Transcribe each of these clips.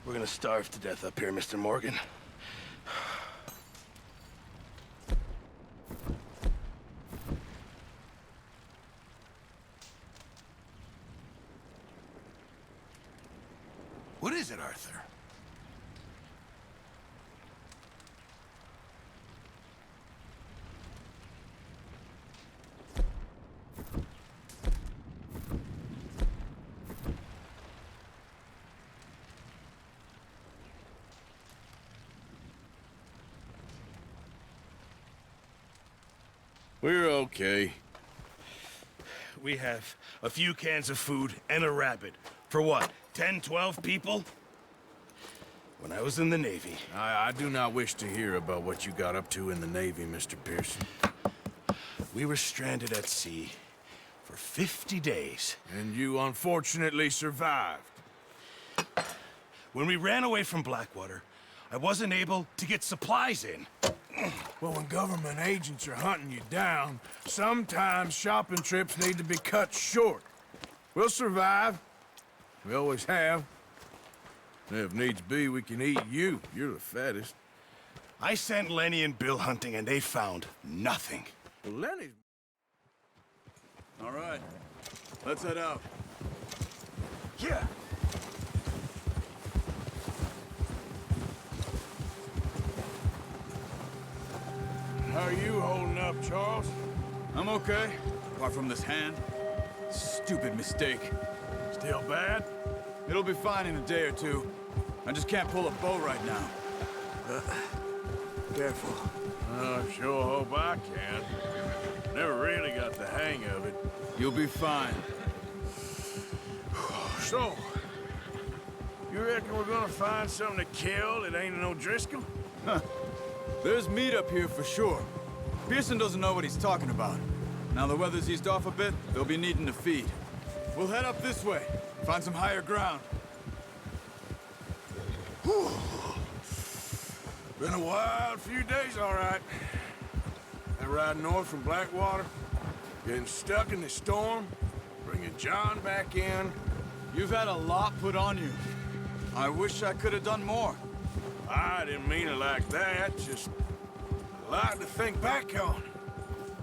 We're gonna starve to death up here, Mr. Morgan. What is it, Arthur? We're okay. We have a few cans of food and a rabbit. For what, 10, 12 people? When I was in the Navy... I do not wish to hear about what you got up to in the Navy, Mr. Pearson. We were stranded at sea for 50 days. And you unfortunately survived. When we ran away from Blackwater, I wasn't able to get supplies in. Well, when government agents are hunting you down, sometimes shopping trips need to be cut short. We'll survive. We always have. If needs be, we can eat you. You're the fattest. I sent Lenny and Bill hunting, and they found nothing. Well, Lenny's... All right, let's head out. Yeah. How are you holding up, Charles? I'm okay, apart from this hand. Stupid mistake. Still bad? It'll be fine in a day or two. I just can't pull a bow right now. Careful. I sure hope I can. Never really got the hang of it. You'll be fine. So, you reckon we're gonna find something to kill that ain't no Driscoll? Huh. There's meat up here for sure. Pearson doesn't know what he's talking about. Now the weather's eased off a bit, they'll be needing to feed. We'll head up this way, find some higher ground. Whew. Been a wild few days, all right. That ride north from Blackwater, getting stuck in the storm, bringing John back in. You've had a lot put on you. I wish I could have done more. I didn't mean it like that, just a lot to think back on.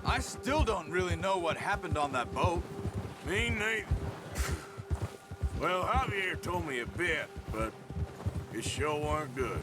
I still don't really know what happened on that boat. Me neither. Well, Javier told me a bit, but it sure weren't good.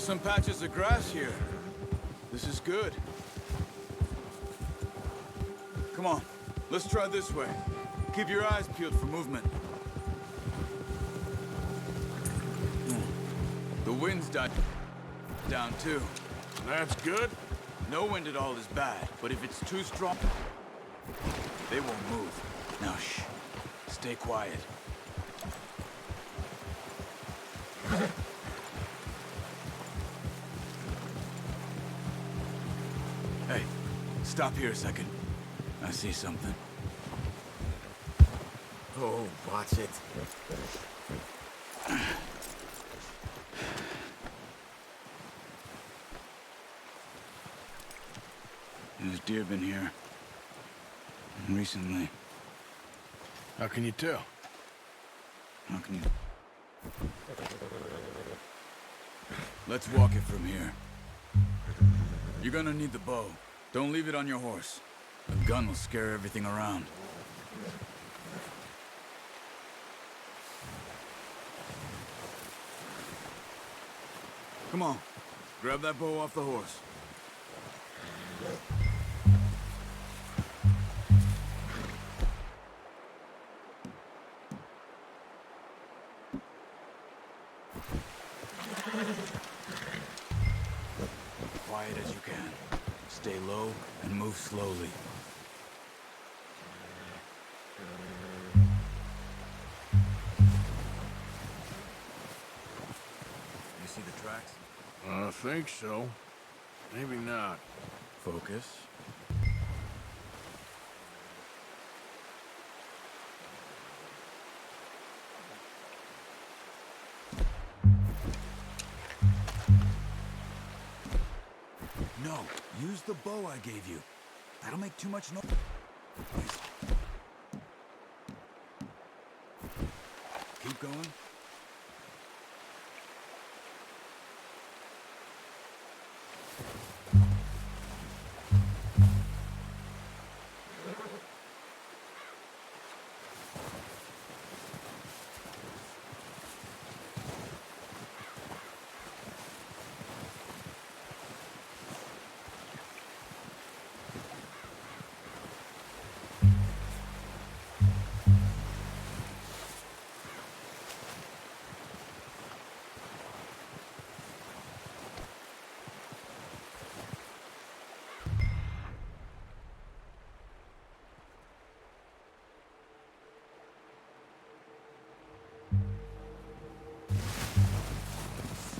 some patches of grass here. This is good. Come on, let's try this way. Keep your eyes peeled for movement. The wind's died down too. That's good. No wind at all is bad, but if it's too strong, they won't move. Now shh, stay quiet. Hey, stop here a second. I see something. Oh, watch it. There's deer been here. Recently. How can you tell? How can you... Let's walk it from here. You're gonna need the bow. Don't leave it on your horse. A gun will scare everything around. Come on. Grab that bow off the horse. Quiet as you can. Stay low and move slowly. You see the tracks? I think so. Maybe not. Focus. No, use the bow I gave you. That'll make too much noise. Keep going.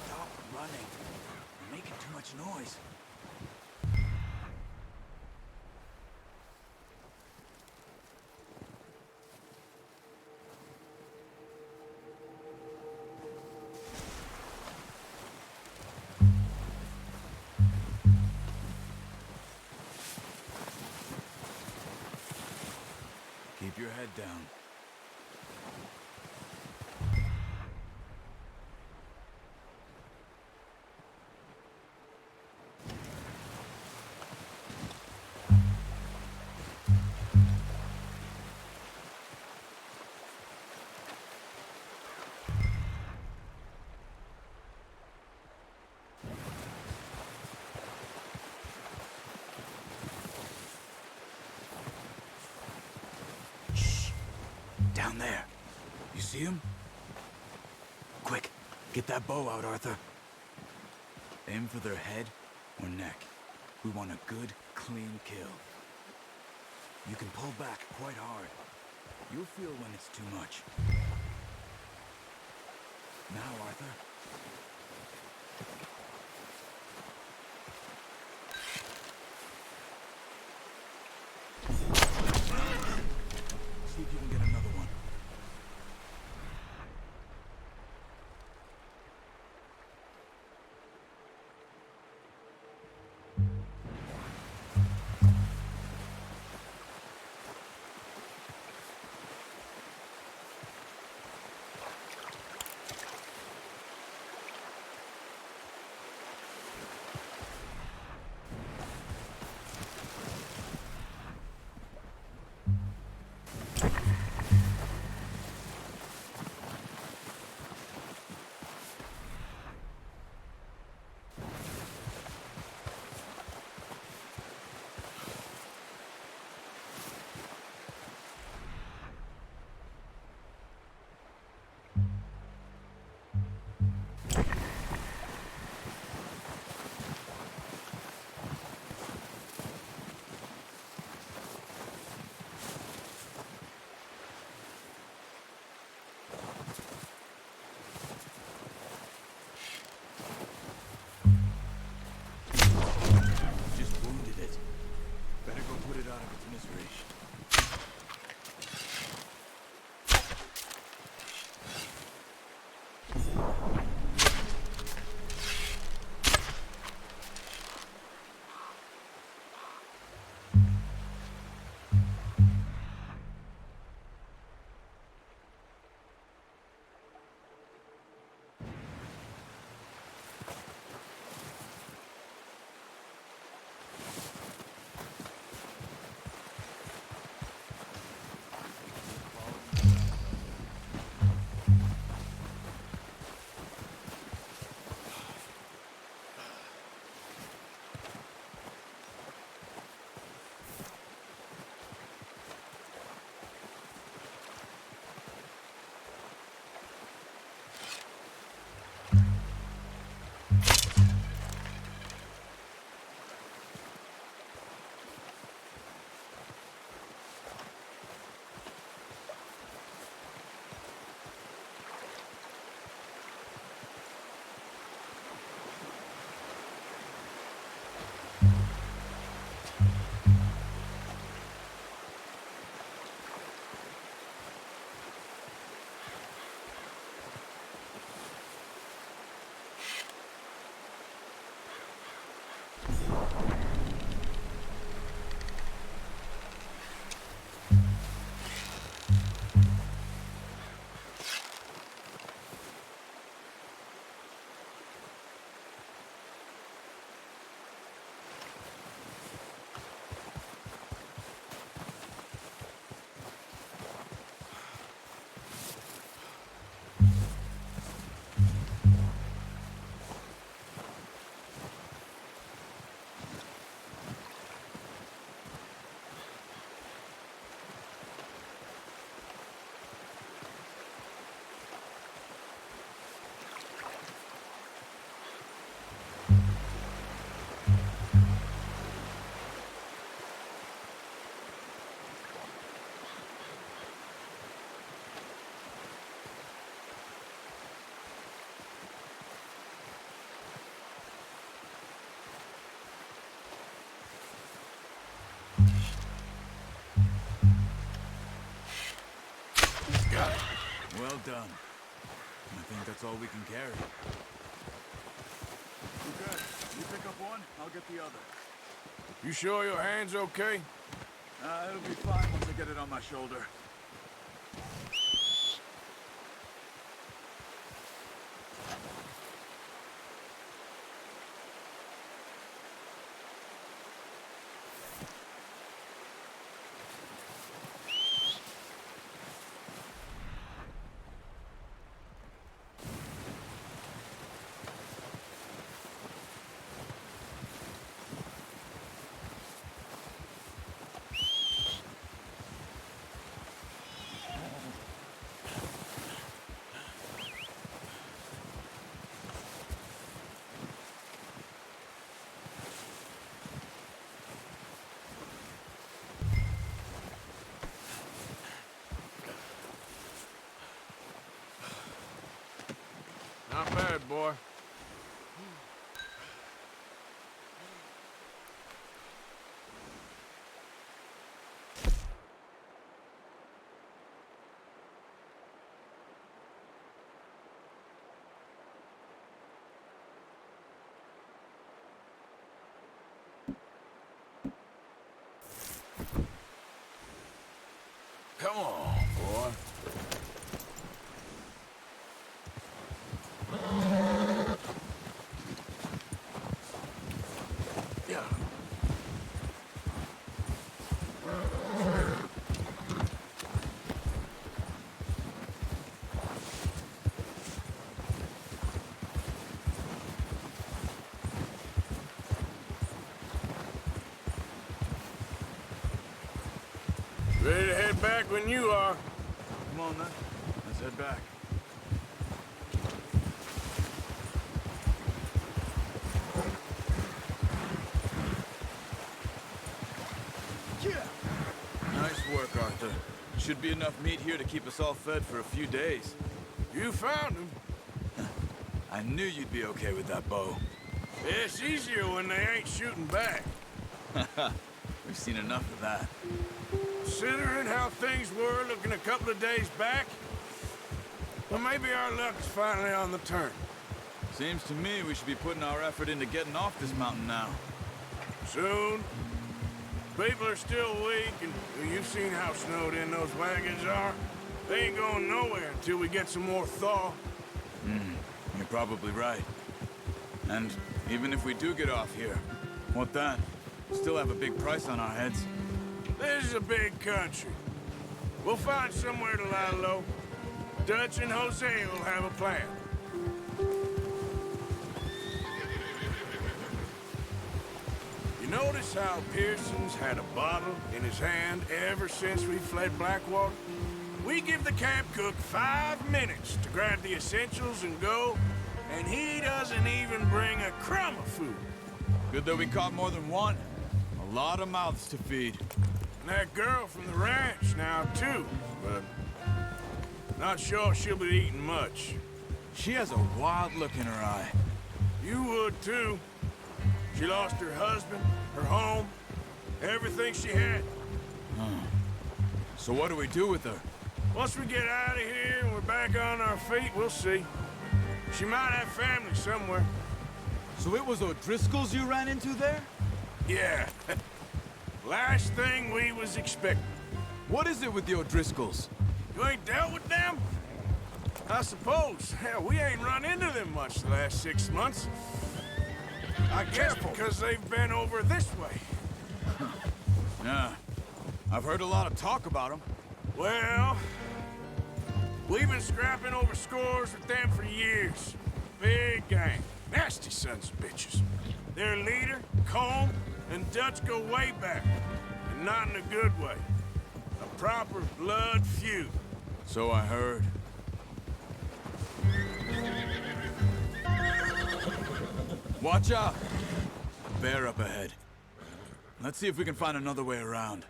Stop running. You're making too much noise. Keep your head down. Down there. You see him? Quick, get that bow out, Arthur. Aim for their head or neck. We want a good, clean kill. You can pull back quite hard. You'll feel when it's too much. Now, Arthur. See if you can get another one. Well done. I think that's all we can carry. Okay, you pick up one, I'll get the other. You sure your hand's okay? It'll be fine once I get it on my shoulder. Not bad, boy. Come on, boy. Yeah. Ready to head back when you are. Come on then, let's head back. Nice work, Arthur. Should be enough meat here to keep us all fed for a few days. You found him. I knew you'd be okay with that bow. It's easier when they ain't shooting back. We've seen enough of that. Considering how things were looking a couple of days back, well, maybe our luck's finally on the turn. Seems to me we should be putting our effort into getting off this mountain now. Soon. People are still weak, and well, you've seen how snowed in those wagons are. They ain't going nowhere until we get some more thaw. You're probably right. And even if we do get off here, what then? Still have a big price on our heads. This is a big country. We'll find somewhere to lie low. Dutch and Hosea will have a plan. You notice how Pearson's had a bottle in his hand ever since we fled Blackwater? We give the camp cook 5 minutes to grab the essentials and go, and he doesn't even bring a crumb of food. Good that we caught more than one. A lot of mouths to feed. And that girl from the ranch now, too, but not sure she'll be eating much. She has a wild look in her eye. You would, too. She lost her husband, her home, everything she had. So what do we do with her? Once we get out of here and we're back on our feet, we'll see. She might have family somewhere. So it was O'Driscoll's you ran into there? Yeah. Last thing we was expecting. What is it with the O'Driscolls? You ain't dealt with them? I suppose. Hell, we ain't run into them much the last 6 months. I guess because they've been over this way. Yeah. I've heard a lot of talk about them. Well, we've been scrapping over scores with them for years. Big gang. Nasty sons of bitches. Their leader, Colm, and Dutch go way back. And not in a good way. A proper blood feud. So I heard. Watch out! Bear up ahead. Let's see if we can find another way around.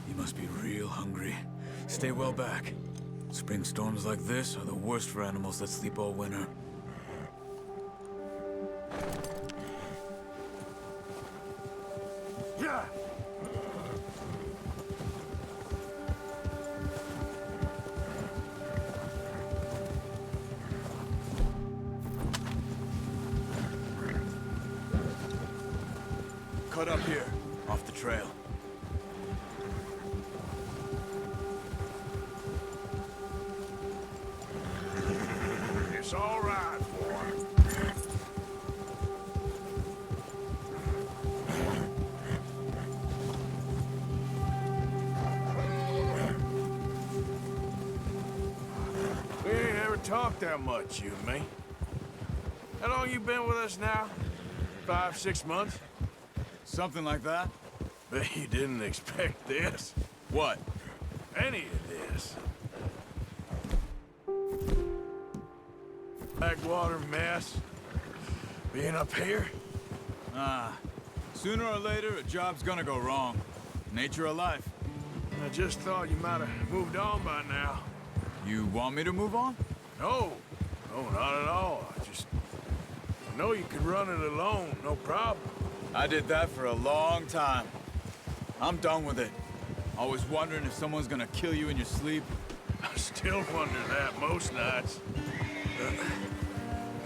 You must be real hungry. Stay well back. Spring storms like this are the worst for animals that sleep all winter. Yeah. cut up here, off the trail. It's all right, boy. We ain't ever talked that much, you and me. How long you been with us now? 5, 6 months? Something like that? Bet you didn't expect this. What? Any of this. Blackwater mess. Being up here? Sooner or later, a job's gonna go wrong. Nature of life. I just thought you might have moved on by now. You want me to move on? No. No, not at all. I know you could run it alone, no problem. I did that for a long time. I'm done with it. Always wondering if someone's gonna kill you in your sleep. I still wonder that most nights.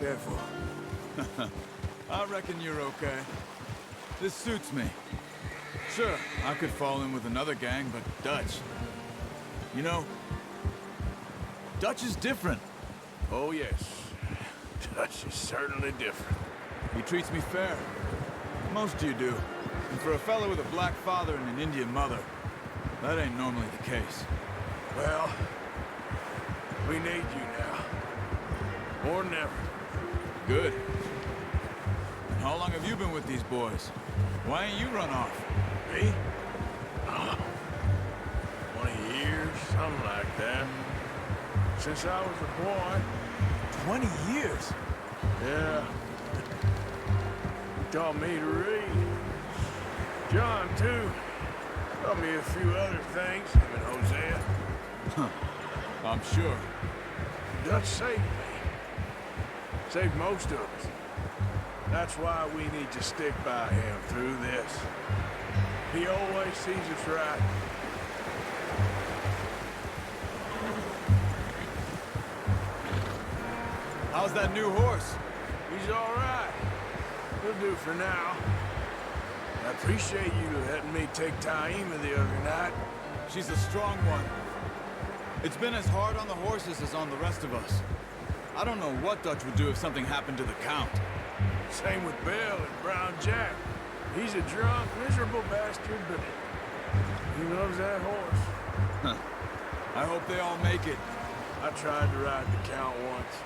Careful. I reckon you're okay. This suits me. Sure, I could fall in with another gang, but Dutch... You know, Dutch is different. Oh, yes. Dutch is certainly different. He treats me fair. Most of you do. And for a fella with a black father and an Indian mother, that ain't normally the case. Well, we need you now. More than ever. Good. And how long have you been with these boys? Why ain't you run off? Me? Oh, 20 years, something like that. Since I was a boy. 20 years? Yeah. He taught me to read. John, too. Taught me a few other things, him and Hosea. I'm sure. Dutch saved me. Saved most of us. That's why we need to stick by him through this. He always sees us right. How's that new horse? He's all right. He'll do for now. I appreciate you letting me take Taima the other night. She's a strong one. It's been as hard on the horses as on the rest of us. I don't know what Dutch would do if something happened to the Count. Same with Bill and Brown Jack. He's a drunk, miserable bastard, but he loves that horse. I hope they all make it. I tried to ride the Count once.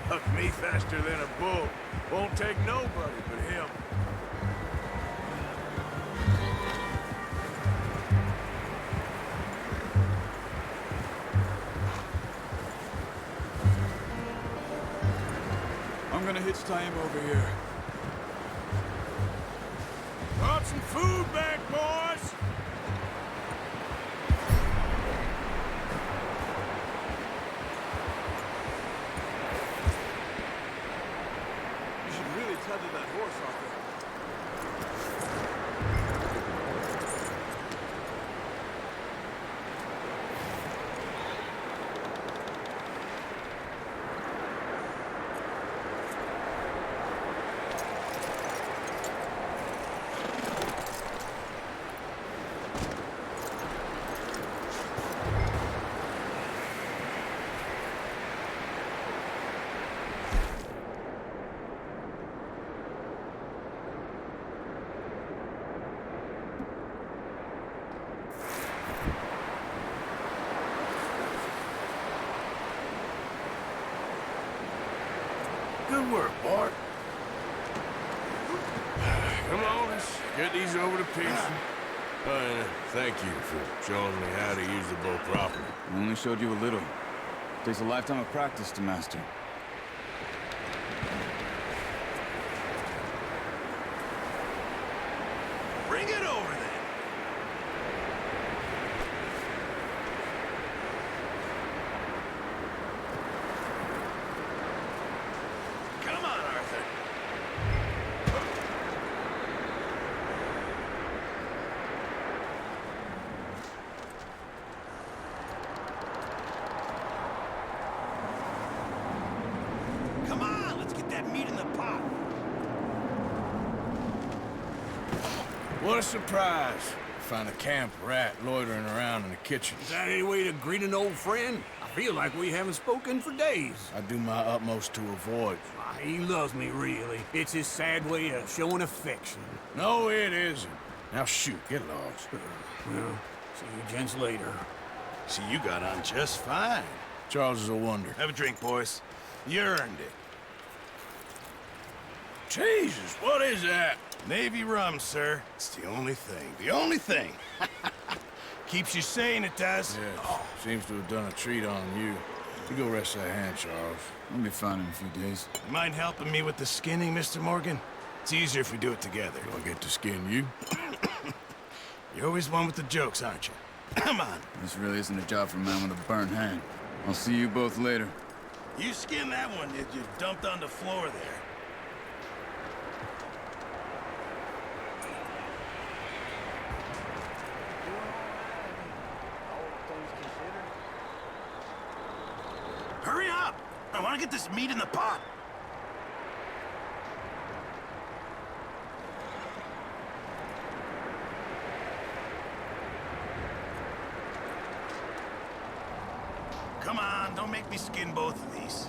Hucked me faster than a bull. Won't take nobody but him. I'm gonna hitch Taima over here. Brought some food back, boys! You should really tether that horse, Arthur. Good work, Bart. Come on, let's get these over to Pearson. Thank you for showing me how to use the bow properly. I only showed you a little. Takes a lifetime of practice to master. Bring it over then. Come on, Arthur. Come on, let's get that meat in the pot. What a surprise. Find a camp rat loitering around in the kitchen. Is that any way to greet an old friend? I feel like we haven't spoken for days. I do my utmost to avoid. Ah, he loves me, really. It's his sad way of showing affection. No, it isn't. Now shoot, get lost. Well, see you gents later. See, you got on just fine. Charles is a wonder. Have a drink, boys. You earned it. Jesus, what is that? Navy rum, sir. It's the only thing. The only thing. Keeps you sane, it does. Yes, seems to have done a treat on you. You go rest that hand, Charles. I'll be fine in a few days. You mind helping me with the skinning, Mr. Morgan? It's easier if we do it together. Do I get to skin you? You're always one with the jokes, aren't you? Come on. This really isn't a job for a man with a burnt hand. I'll see you both later. You skinned that one, did you? Dumped on the floor there. Hurry up! I want to get this meat in the pot. Come on, don't make me skin both of these.